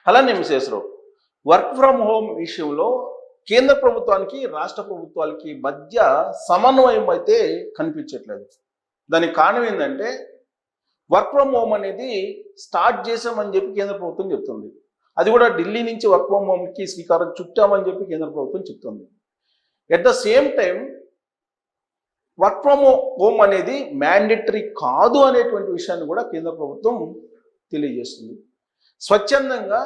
అలానే విశేషరావు work from home విషయంలో కేంద్ర ప్రభుత్వానికి రాష్ట్ర ప్రభుత్వాలకి మధ్య సమన్వయం అయితే కనిపించట్లేదు. దానికి కారణం ఏంటంటే వర్క్ ఫ్రమ్ హోమ్ అనేది స్టార్ట్ చేసామని చెప్పి కేంద్ర ప్రభుత్వం చెప్తుంది. అది కూడా ఢిల్లీ నుంచి వర్క్ ఫ్రమ్ హోమ్కి శ్రీకారం చుట్టామని చెప్పి కేంద్ర ప్రభుత్వం చెప్తుంది. At the same time work from home అనేది మ్యాండేటరీ కాదు అనేటువంటి విషయాన్ని కూడా కేంద్ర ప్రభుత్వం తెలియజేస్తుంది. స్వచ్ఛందంగా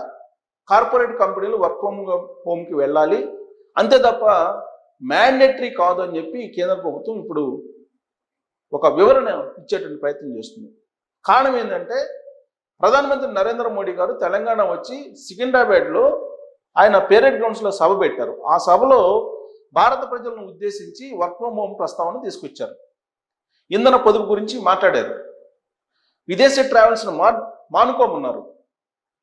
కార్పొరేట్ కంపెనీలు వర్క్ ఫ్రమ్ హోమ్కి వెళ్ళాలి, అంతే తప్ప మ్యాండేటరీ కాదు అని చెప్పి కేంద్ర ప్రభుత్వం ఇప్పుడు ఒక వివరణ ఇచ్చేటువంటి ప్రయత్నం చేస్తుంది. కారణం ఏంటంటే ప్రధానమంత్రి నరేంద్ర మోడీ గారు తెలంగాణ వచ్చి సికింద్రాబాద్లో ఆయన పేరెడ్ గ్రౌండ్స్లో సభ పెట్టారు. ఆ సభలో భారత ప్రజలను ఉద్దేశించి వర్క్ ఫ్రమ్ హోమ్ ప్రస్తావన తీసుకొచ్చారు. ఇంధన పొదుపు గురించి మాట్లాడారు. విదేశీ ట్రావెల్స్ను మానుకోమన్నారు.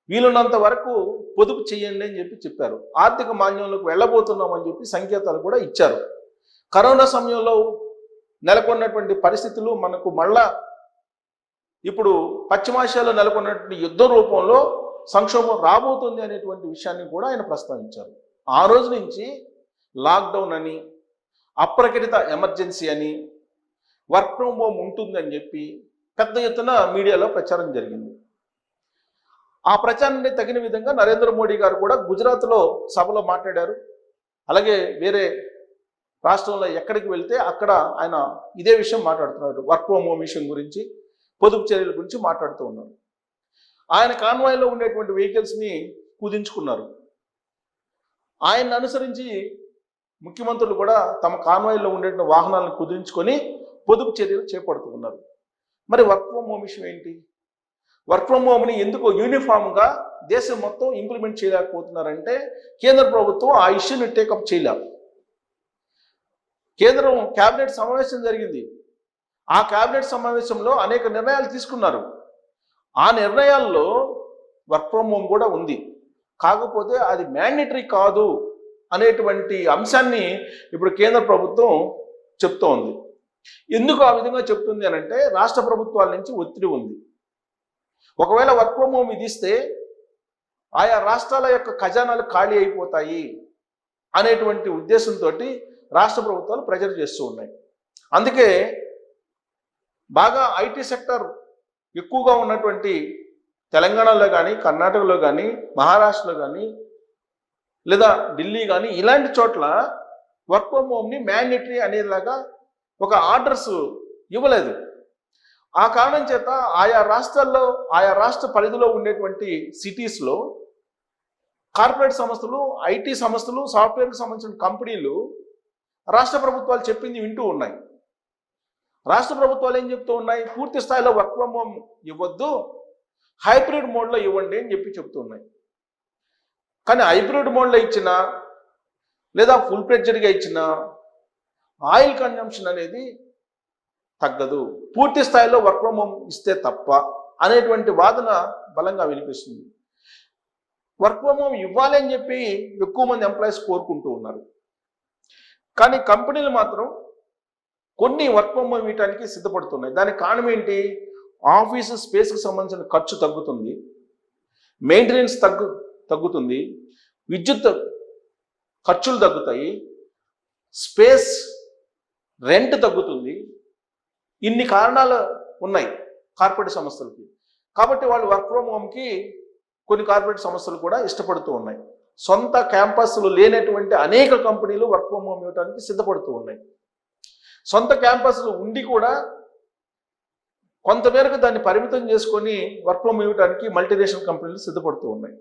వీలున్నంత వరకు పొదుపు చేయండి అని చెప్పారు. ఆర్థిక మాన్యంలోకి వెళ్ళబోతున్నామని చెప్పి సంకేతాలు కూడా ఇచ్చారు. కరోనా సమయంలో నెలకొన్నటువంటి పరిస్థితులు మనకు మళ్ళా ఇప్పుడు పశ్చిమాసియాలో నెలకొన్నటువంటి యుద్ధ రూపంలో సంక్షోభం రాబోతుంది అనేటువంటి విషయాన్ని కూడా ఆయన ప్రస్తావించారు. ఆ రోజు నుంచి లాక్డౌన్ అని, అప్రకటిత ఎమర్జెన్సీ అని, వర్క్ ఫ్రమ్ హోమ్ ఉంటుందని చెప్పి పెద్ద ఎత్తున మీడియాలో ప్రచారం జరిగింది. ఆ ప్రచారాన్ని తగిన విధంగా నరేంద్ర మోడీ గారు కూడా గుజరాత్లో సభలో మాట్లాడారు. అలాగే వేరే రాష్ట్రంలో ఎక్కడికి వెళ్తే అక్కడ ఆయన ఇదే విషయం మాట్లాడుతున్నారు. వర్క్ ఫ్రమ్ హోమ్ విషయం గురించి, పొదుపు చర్యల గురించి మాట్లాడుతూ ఉన్నారు. ఆయన కాన్వాయ్లో ఉండేటువంటి వెహికల్స్ని కుదించుకున్నారు. ఆయన్ని అనుసరించి ముఖ్యమంత్రులు కూడా తమ కాన్వాయ్లో ఉండేటువంటి వాహనాలను కుదించుకొని పొదుపు చర్యలు చేపడుతూ ఉన్నారు. మరి వర్క్ ఫ్రమ్ హోమ్ విషయం ఏంటి? వర్క్ ఫ్రమ్ హోమ్ని ఎందుకు యూనిఫామ్గా దేశం మొత్తం ఇంప్లిమెంట్ చేయలేకపోతున్నారంటే కేంద్ర ప్రభుత్వం ఆ ఇష్యూని టేకప్ చేయలేదు. కేంద్రం క్యాబినెట్ సమావేశం జరిగింది. ఆ క్యాబినెట్ సమావేశంలో అనేక నిర్ణయాలు తీసుకున్నారు. ఆ నిర్ణయాల్లో వర్క్ ఫ్రమ్ హోమ్ కూడా ఉంది. కాకపోతే అది మ్యాండేటరీ కాదు అనేటువంటి అంశాన్ని ఇప్పుడు కేంద్ర ప్రభుత్వం చెప్తూ ఉంది. ఎందుకు ఆ విధంగా చెప్తుంది అనంటే రాష్ట్ర ప్రభుత్వాల నుంచి ఒత్తిడి ఉంది. ఒకవేళ వర్క్ ఫ్రమ్ హోమ్ విధిస్తే ఆయా రాష్ట్రాల యొక్క ఖజానాలు ఖాళీ అయిపోతాయి అనేటువంటి ఉద్దేశంతో రాష్ట్ర ప్రభుత్వాలు ప్రెజర్ చేస్తూ ఉన్నాయి. అందుకే బాగా ఐటీ సెక్టర్ ఎక్కువగా ఉన్నటువంటి తెలంగాణలో కానీ, కర్ణాటకలో కానీ, మహారాష్ట్రలో కానీ, లేదా ఢిల్లీ కానీ ఇలాంటి చోట్ల వర్క్ ఫ్రమ్ హోమ్ని మ్యాండేటరీ అనేలాగా ఒక ఆర్డర్స్ ఇవ్వలేదు. ఆ కారణం చేత ఆయా రాష్ట్రాల్లో, ఆయా రాష్ట్ర పరిధిలో ఉండేటువంటి సిటీస్లో కార్పొరేట్ సంస్థలు, ఐటీ సంస్థలు, సాఫ్ట్వేర్కి సంబంధించిన కంపెనీలు రాష్ట్ర ప్రభుత్వాలు చెప్పింది వింటూ ఉన్నాయి. రాష్ట్ర ప్రభుత్వాలు ఏం చెప్తూ ఉన్నాయి? పూర్తి స్థాయిలో వర్క్ ఫ్రమ్ హోమ్ ఇవ్వద్దు, హైబ్రిడ్ మోడ్లో ఇవ్వండి అని చెప్తూ ఉన్నాయి. కానీ హైబ్రిడ్ మోడ్లో ఇచ్చినా లేదా ఫుల్ ఫ్లెడ్జ్డ్గా ఇచ్చినా ఆయిల్ కన్జంప్షన్ అనేది తగ్గదు. పూర్తి స్థాయిలో వర్క్ ఫ్రమ్ హోమ్ ఇస్తే తప్ప అనేటువంటి వాదన బలంగా వినిపిస్తుంది. వర్క్ ఫ్రమ్ హోమ్ ఇవ్వాలి అని చెప్పి ఎక్కువ మంది ఎంప్లాయీస్ కోరుకుంటూ ఉన్నారు. కానీ కంపెనీలు మాత్రం కొన్ని వర్క్ ఫ్రమ్ హోమ్ ఇవ్వడానికి సిద్ధపడుతున్నాయి. దానికి కారణం ఏంటి? ఆఫీసు స్పేస్కి సంబంధించిన ఖర్చు తగ్గుతుంది, మెయింటెనెన్స్ తగ్గుతుంది, విద్యుత్ ఖర్చులు తగ్గుతాయి, స్పేస్ రెంట్ తగ్గుతుంది. ఇన్ని కారణాలు ఉన్నాయి కార్పొరేట్ సంస్థలకి. కాబట్టి వాళ్ళు వర్క్ ఫ్రమ్ హోమ్కి కొన్ని కార్పొరేట్ సంస్థలు కూడా ఇష్టపడుతూ ఉన్నాయి. సొంత క్యాంపస్లు లేనటువంటి అనేక కంపెనీలు వర్క్ ఫ్రమ్ హోమ్ ఇవ్వడానికి సిద్ధపడుతూ ఉన్నాయి. సొంత క్యాంపస్లు ఉండి కూడా కొంతమేరకు దాన్ని పరిమితం చేసుకొని వర్క్ ఫ్రమ్ ఇవ్వడానికి మల్టీనేషనల్ కంపెనీలు సిద్ధపడుతూ ఉన్నాయి.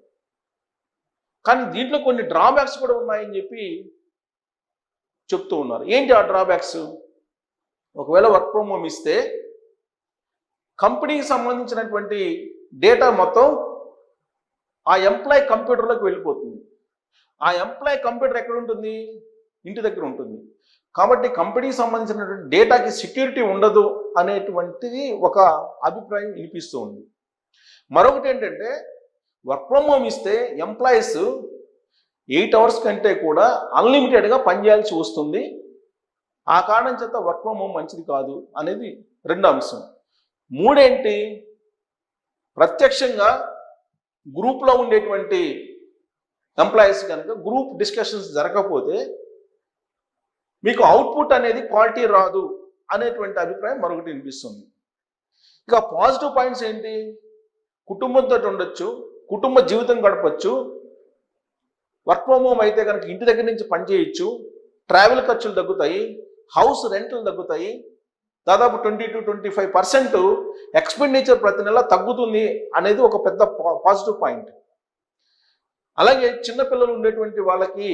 కానీ దీంట్లో కొన్ని డ్రాబ్యాక్స్ కూడా ఉన్నాయని చెప్పి చెప్తూ ఉన్నారు. ఏంటి ఆ డ్రాబ్యాక్స్? ఒకవేళ వర్క్ ఫ్రమ్ హోమ్ ఇస్తే కంపెనీకి సంబంధించినటువంటి డేటా మొత్తం ఆ ఎంప్లాయీ కంప్యూటర్లోకి వెళ్ళిపోతుంది. ఆ ఎంప్లాయీ కంప్యూటర్ ఎక్కడ ఉంటుంది? ఇంటి దగ్గర ఉంటుంది. కాబట్టి కంపెనీకి సంబంధించినటువంటి డేటాకి సెక్యూరిటీ ఉండదు అనేటువంటిది ఒక అభిప్రాయం వినిపిస్తూ ఉంది. మరొకటి ఏంటంటే వర్క్ ఫ్రమ్ హోమ్ ఇస్తే ఎంప్లాయీస్ 8 hours కంటే కూడా అన్లిమిటెడ్గా పనిచేయాల్సి వస్తుంది. ఆ కారణం చేత వర్క్ ఫ్రమ్ హోమ్ మంచిది కాదు అనేది రెండో అంశం. మూడేంటి? ప్రత్యక్షంగా గ్రూప్లో ఉండేటువంటి ఎంప్లాయీస్ కనుక గ్రూప్ డిస్కషన్స్ జరగకపోతే మీకు అవుట్పుట్ అనేది క్వాలిటీ రాదు అనేటువంటి అభిప్రాయం మరొకటి వినిపిస్తుంది. ఇక పాజిటివ్ పాయింట్స్ ఏంటి? కుటుంబంతో ఉండొచ్చు, కుటుంబ జీవితం గడపచ్చు, వర్క్ ఫ్రమ్ హోమ్ అయితే కనుక ఇంటి దగ్గర నుంచి పనిచేయచ్చు, ట్రావెల్ ఖర్చులు తగ్గుతాయి, హౌస్ రెంట్లు తగ్గుతాయి, దాదాపు 20-25% ఎక్స్పెండిచర్ ప్రతి నెల తగ్గుతుంది అనేది ఒక పెద్ద పాజిటివ్ పాయింట్. అలాగే చిన్నపిల్లలు ఉండేటువంటి వాళ్ళకి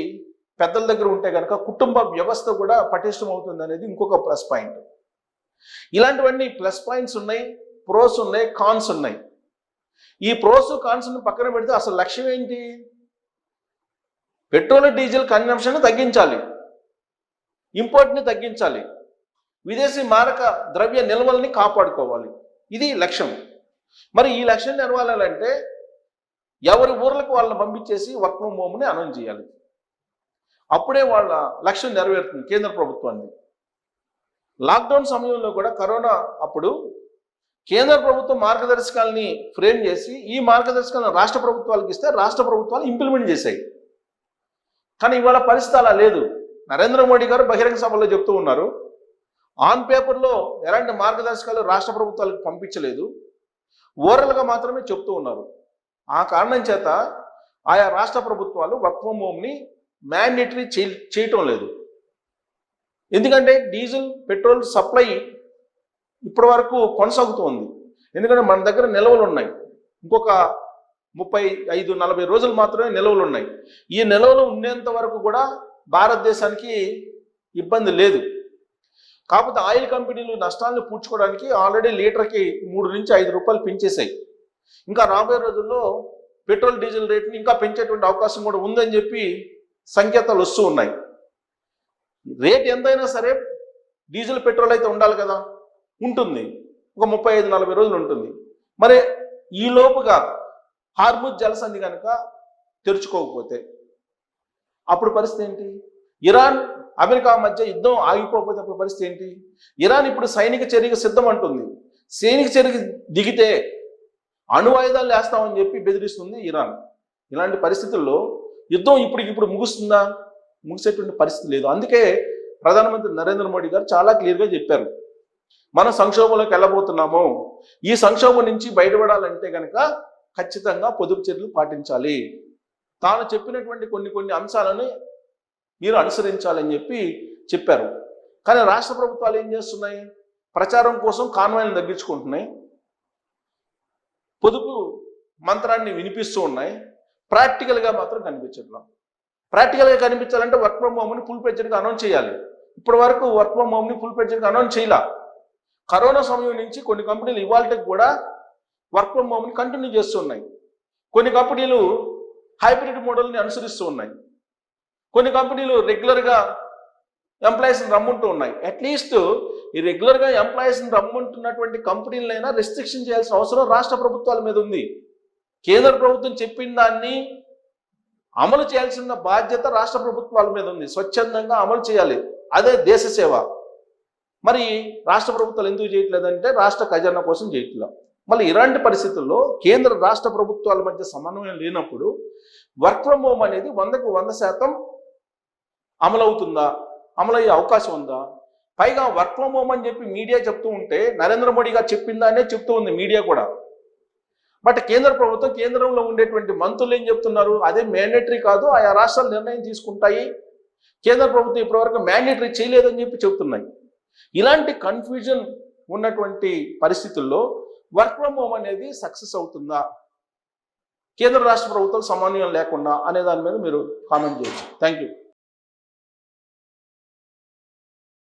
పెద్దల దగ్గర ఉంటే కనుక కుటుంబ వ్యవస్థ కూడా పటిష్టం అవుతుంది అనేది ఇంకొక ప్లస్ పాయింట్. ఇలాంటివన్నీ ప్లస్ పాయింట్స్ ఉన్నాయి, ప్రోస్ ఉన్నాయి, కాన్స్ ఉన్నాయి. ఈ ప్రోస్ కాన్స్ని పక్కన పెడితే అసలు లక్ష్యం ఏంటి? పెట్రోల్ డీజిల్ కన్జంప్షన్ తగ్గించాలి, ఇంపోర్ట్ని తగ్గించాలి, విదేశీ మారక ద్రవ్య నిల్వల్ని కాపాడుకోవాలి. ఇది లక్ష్యం. మరి ఈ లక్ష్యం నెరవేరాలంటే ఎవరి ఊర్లకు వాళ్ళని పంపించేసి వర్క్ ఫ్రమ్ హోమ్ని అనౌన్స్ చేయాలి. అప్పుడే వాళ్ళ లక్ష్యం నెరవేరుతుంది కేంద్ర ప్రభుత్వాన్ని. లాక్డౌన్ సమయంలో కూడా కరోనా అప్పుడు కేంద్ర ప్రభుత్వం మార్గదర్శకాలని ఫ్రేమ్ చేసి ఈ మార్గదర్శకాలను రాష్ట్ర ప్రభుత్వాలకు ఇస్తే రాష్ట్ర ప్రభుత్వాలు ఇంప్లిమెంట్ చేశాయి. కానీ ఇవాళ పరిస్థితి అలా లేదు. నరేంద్ర మోడీ గారు బహిరంగ సభలో చెప్తూ ఉన్నారు, ఆన్ పేపర్లో ఎలాంటి మార్గదర్శకాలు రాష్ట్ర ప్రభుత్వాలకు పంపించలేదు, ఓరల్గా మాత్రమే చెప్తూ ఉన్నారు. ఆ కారణం చేత ఆయా రాష్ట్ర ప్రభుత్వాలు వర్క్ ఫ్రమ్ హోమ్ని మ్యాండేటరీ చేయటం లేదు. ఎందుకంటే డీజిల్ పెట్రోల్ సప్లై ఇప్పటి వరకు కొనసాగుతుంది. ఎందుకంటే మన దగ్గర నిల్వలు ఉన్నాయి, ఇంకొక 35-40 రోజులు మాత్రమే నిల్వలు ఉన్నాయి. ఈ నిల్వలు ఉండేంత వరకు కూడా భారతదేశానికి ఇబ్బంది లేదు. కాకపోతే ఆయిల్ కంపెనీలు నష్టాలను పూడ్చుకోవడానికి ఆల్రెడీ లీటర్కి 3 నుంచి 5 రూపాయలు పెంచేశాయి. ఇంకా రాబోయే రోజుల్లో పెట్రోల్ డీజిల్ రేట్ని ఇంకా పెంచేటువంటి అవకాశం కూడా ఉందని చెప్పి సంకేతాలు వస్తూ ఉన్నాయి. రేట్ ఎంతైనా సరే డీజిల్ పెట్రోల్ అయితే ఉండాలి కదా, ఉంటుంది, ఒక 35-40 రోజులు ఉంటుంది. మరి ఈ లోపుగా హార్ముజ్ జలసంధి కనుక తెరుచుకోకపోతే అప్పుడు పరిస్థితి ఏంటి? ఇరాన్ అమెరికా మధ్య యుద్ధం ఆగిపోకపోతే అప్పుడు పరిస్థితి ఏంటి? ఇరాన్ ఇప్పుడు సైనిక చర్యకు సిద్ధం అంటుంది. సైనిక చర్యకు దిగితే అణు ఆయుధాలు వేస్తామని చెప్పి బెదిరిస్తుంది ఇరాన్. ఇలాంటి పరిస్థితుల్లో యుద్ధం ఇప్పుడు ముగుస్తుందా? ముగిసేటువంటి పరిస్థితి లేదు. అందుకే ప్రధానమంత్రి నరేంద్ర మోడీ గారు చాలా క్లియర్గా చెప్పారు, మనం సంక్షోభంలోకి వెళ్ళబోతున్నాము, ఈ సంక్షోభం నుంచి బయటపడాలంటే కనుక ఖచ్చితంగా పొదుపు చర్యలు పాటించాలి, తాను చెప్పినటువంటి కొన్ని అంశాలను మీరు అనుసరించాలని చెప్పారు. కానీ రాష్ట్ర ప్రభుత్వాలు ఏం చేస్తున్నాయి? ప్రచారం కోసం కాన్వాయ్లను తగ్గించుకుంటున్నాయి, పొదుపు మంత్రాన్ని వినిపిస్తూ ఉన్నాయి, ప్రాక్టికల్గా మాత్రం కనిపించట్లేదు. ప్రాక్టికల్గా కనిపించాలంటే వర్క్ ఫ్రమ్ హోమ్ని ఫుల్ ఫ్లెడ్జ్డ్గా అనౌన్స్ చేయాలి. ఇప్పటి వరకు వర్క్ ఫ్రమ్ హోమ్ని ఫుల్ ఫ్లెడ్జ్డ్గా అనౌన్స్ చేయాల. కరోనా సమయం నుంచి కొన్ని కంపెనీలు ఇవాళకి కూడా వర్క్ ఫ్రమ్ హోమ్ని కంటిన్యూ చేస్తున్నాయి. కొన్ని కంపెనీలు హైబ్రిడ్ మోడల్ని అనుసరిస్తూ ఉన్నాయి. కొన్ని కంపెనీలు రెగ్యులర్గా ఎంప్లాయీస్ని రమ్మంటూ ఉన్నాయి. అట్లీస్ట్ ఈ రెగ్యులర్గా ఎంప్లాయీస్ని రమ్మంటున్నటువంటి కంపెనీలైనా రెస్ట్రిక్షన్ చేయాల్సిన అవసరం రాష్ట్ర ప్రభుత్వాల మీద ఉంది. కేంద్ర ప్రభుత్వం చెప్పిన దాన్ని అమలు చేయాల్సిన బాధ్యత రాష్ట్ర ప్రభుత్వాల మీద ఉంది. స్వచ్ఛందంగా అమలు చేయాలి, అదే దేశ సేవ. మరి రాష్ట్ర ప్రభుత్వాలు ఎందుకు చేయట్లేదంటే రాష్ట్ర ఖజానా కోసం చేయట్లేదు. మళ్ళీ ఇలాంటి పరిస్థితుల్లో కేంద్ర రాష్ట్ర ప్రభుత్వాల మధ్య సమన్వయం లేనప్పుడు వర్క్ ఫ్రమ్ హోమ్ అనేది 100కు 100% అమలవుతుందా? అమలయ్యే అవకాశం ఉందా? పైగా వర్క్ ఫ్రమ్ హోమ్ అని చెప్పి మీడియా చెప్తూ ఉంటే నరేంద్ర మోడీ గారు చెప్పిందానే చెప్తూ ఉంది మీడియా కూడా. బట్ కేంద్ర ప్రభుత్వం, కేంద్రంలో ఉండేటువంటి మంత్రులు ఏం చెప్తున్నారు? అదే మ్యాండేటరీ కాదు, ఆయా రాష్ట్రాలు నిర్ణయం తీసుకుంటాయి, కేంద్ర ప్రభుత్వం ఇప్పటివరకు మ్యాండేటరీ చేయలేదని చెప్తున్నాయి. ఇలాంటి కన్ఫ్యూజన్ ఉన్నటువంటి పరిస్థితుల్లో వర్క్ ఫ్రమ్ హోమ్ అనేది సక్సెస్ అవుతుందా, కేంద్ర రాష్ట్ర ప్రభుత్వాలు సమన్వయం లేకుండా అనే దాని మీద మీరు కామెంట్ చేయొచ్చు. Thank you.